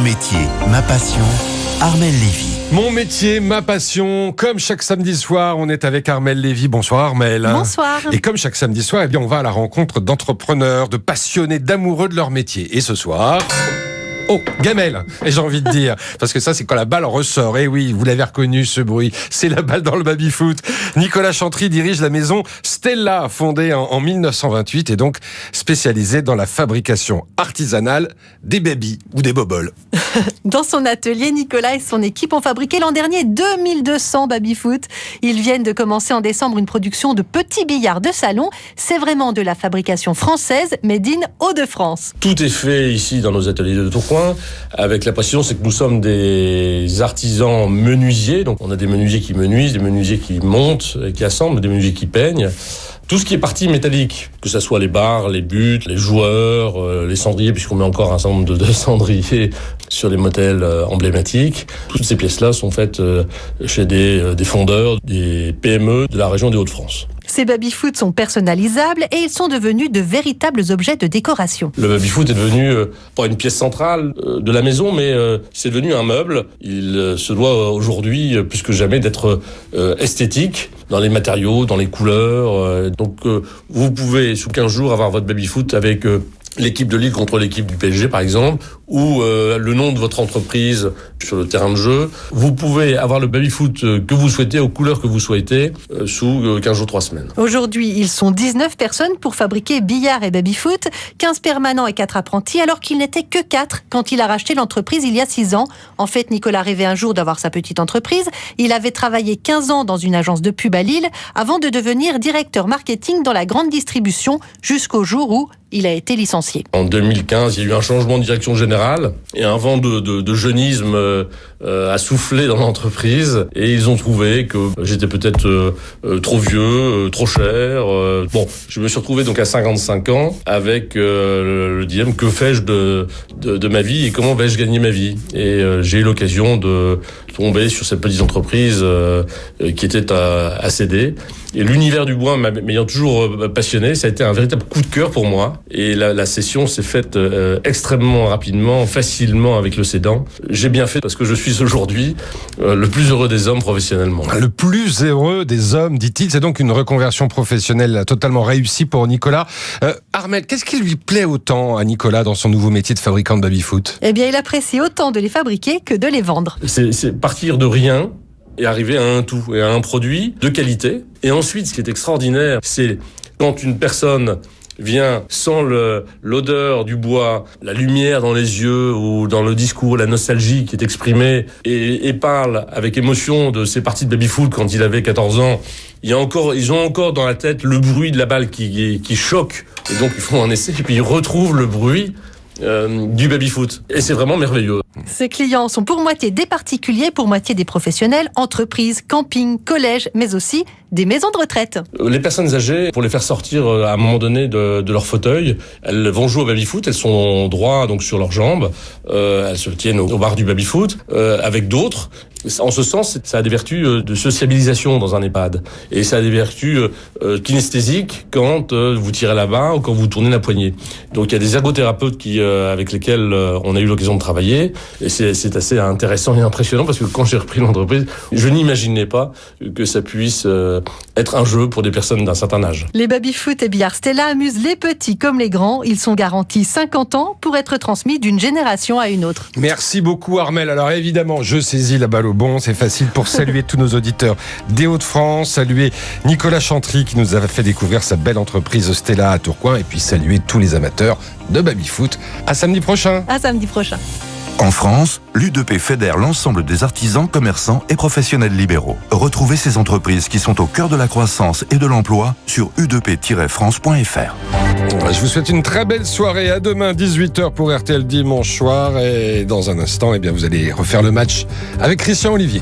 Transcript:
métier, ma passion, Armelle Lévy. Mon métier, ma passion. Comme chaque samedi soir, on est avec Armelle Lévy. Bonsoir Armelle. Bonsoir. Et comme chaque samedi soir, on va à la rencontre d'entrepreneurs, de passionnés, d'amoureux de leur métier. Et ce soir... Oh, gamelle, j'ai envie de dire. Parce que ça, c'est quand la balle ressort. Et oui, vous l'avez reconnu, ce bruit. C'est la balle dans le baby-foot. Nicolas Chantry dirige la maison Stella, fondée en 1928 et donc spécialisée dans la fabrication artisanale des babys ou des boboles. Dans son atelier, Nicolas et son équipe ont fabriqué l'an dernier 2200 baby-foot. Ils viennent de commencer en décembre une production de petits billards de salon. C'est vraiment de la fabrication française, made in Hauts-de-France. Tout est fait ici dans nos ateliers de Tourcoing. Avec la précision, c'est que nous sommes des artisans menuisiers. Donc on a des menuisiers qui menuisent, des menuisiers qui montent, qui assemblent, des menuisiers qui peignent. Tout ce qui est partie métallique, que ce soit les barres, les buts, les joueurs, les cendriers, puisqu'on met encore un certain nombre de cendriers sur les modèles emblématiques. Toutes ces pièces-là sont faites chez des fondeurs, des PME de la région des Hauts-de-France. Ces baby-foot sont personnalisables et ils sont devenus de véritables objets de décoration. Le baby-foot est devenu pas une pièce centrale de la maison, mais c'est devenu un meuble. Il se doit aujourd'hui, plus que jamais, d'être esthétique dans les matériaux, dans les couleurs. Donc vous pouvez, sous 15 jours, avoir votre baby-foot avec... l'équipe de Lille contre l'équipe du PSG, par exemple, ou le nom de votre entreprise sur le terrain de jeu. Vous pouvez avoir le baby-foot que vous souhaitez, aux couleurs que vous souhaitez, sous 15 jours, 3 semaines. Aujourd'hui, ils sont 19 personnes pour fabriquer billard et baby-foot, 15 permanents et 4 apprentis, alors qu'il n'était que 4 quand il a racheté l'entreprise il y a 6 ans. En fait, Nicolas rêvait un jour d'avoir sa petite entreprise. Il avait travaillé 15 ans dans une agence de pub à Lille, avant de devenir directeur marketing dans la grande distribution, jusqu'au jour où il a été licencié. En 2015, il y a eu un changement de direction générale et un vent de jeunisme a soufflé dans l'entreprise et ils ont trouvé que j'étais peut-être trop vieux, trop cher. Bon, je me suis retrouvé donc à 55 ans avec le dilemme, que fais-je de ma vie et comment vais-je gagner ma vie? Et j'ai eu l'occasion de tomber sur cette petite entreprise qui était à céder. Et l'univers du bois m'ayant toujours passionné, ça a été un véritable coup de cœur pour moi. Et la session s'est faite extrêmement rapidement, facilement avec le cédant. J'ai bien fait parce que je suis aujourd'hui le plus heureux des hommes professionnellement. Le plus heureux des hommes, dit-il. C'est donc une reconversion professionnelle totalement réussie pour Nicolas. Armelle, qu'est-ce qui lui plaît autant à Nicolas dans son nouveau métier de fabricant de baby-foot? Eh bien, il apprécie autant de les fabriquer que de les vendre. C'est partir de rien et arriver à un tout, et à un produit de qualité. Et ensuite, ce qui est extraordinaire, c'est quand une personne vient sans l'odeur du bois, la lumière dans les yeux ou dans le discours, la nostalgie qui est exprimée et parle avec émotion de ses parties de baby-foot quand il avait 14 ans. Ils ont encore dans la tête le bruit de la balle qui choque. Et donc, ils font un essai et puis ils retrouvent le bruit du baby-foot. Et c'est vraiment merveilleux. Ces clients sont pour moitié des particuliers, pour moitié des professionnels, entreprises, campings, collèges, mais aussi des maisons de retraite. Les personnes âgées, pour les faire sortir à un moment donné de leur fauteuil, elles vont jouer au baby-foot, elles sont droits donc sur leurs jambes, elles se tiennent au bar du baby-foot avec d'autres. En ce sens, ça a des vertus de sociabilisation dans un EHPAD. Et ça a des vertus kinesthésiques quand vous tirez la barre ou quand vous tournez la poignée. Donc il y a des ergothérapeutes avec lesquels on a eu l'occasion de travailler. Et c'est assez intéressant et impressionnant parce que quand j'ai repris l'entreprise, je n'imaginais pas que ça puisse être un jeu pour des personnes d'un certain âge. Les baby-foot et billards Stella amusent les petits comme les grands. Ils sont garantis 50 ans pour être transmis d'une génération à une autre. Merci beaucoup Armelle. Alors évidemment, je saisis la balle au bon. C'est facile pour saluer tous nos auditeurs des Hauts-de-France, saluer Nicolas Chantry qui nous a fait découvrir sa belle entreprise Stella à Tourcoing et puis saluer tous les amateurs de baby-foot. À samedi prochain. À samedi prochain. En France, l'U2P fédère l'ensemble des artisans, commerçants et professionnels libéraux. Retrouvez ces entreprises qui sont au cœur de la croissance et de l'emploi sur u2p-france.fr. Je vous souhaite une très belle soirée. À demain, 18h pour RTL dimanche soir. Et dans un instant, vous allez refaire le match avec Christian Olivier.